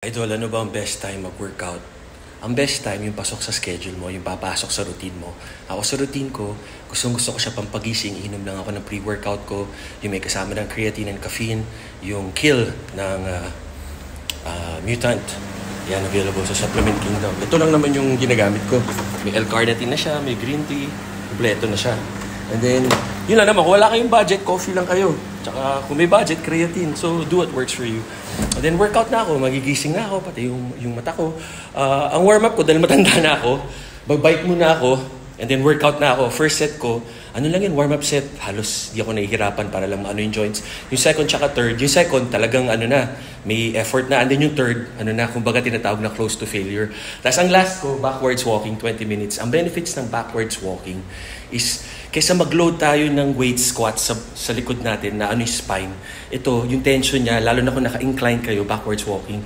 Idol, ano ba ang best time mag-workout? Ang best time yung pasok sa schedule mo, yung papasok sa routine mo. Ako sa routine ko, gusto ko siya pampagising, inom lang ako ng pre-workout ko, yung may kasama ng creatine and caffeine, yung kill ng mutant. Yan, available sa Supplement Kingdom. Ito lang naman yung ginagamit ko. May L-carnitine na siya, may green tea, kompleto na siya. And then, yun lang naman, kung wala kayong budget, coffee lang kayo. Tsaka kung may budget, creatine. So, do what works for you. And then, workout na ako, magigising na ako, pati yung mata ko. Ang warm-up ko, dahil matanda na ako, bike muna ako, and then workout na ako. First set ko, ano lang yun, warm-up set. Halos di ako nahihirapan para lang ano yung joints. Yung second tsaka third, yung second talagang ano na, may effort na. And then yung third, ano na, kumbaga tinatawag na close to failure. Tapos ang last ko, backwards walking, 20 minutes. Ang benefits ng backwards walking is, kaysa mag-load tayo ng weight squat sa likod natin na ano yung spine, ito, yung tension niya, lalo na kung naka-incline kayo, backwards walking,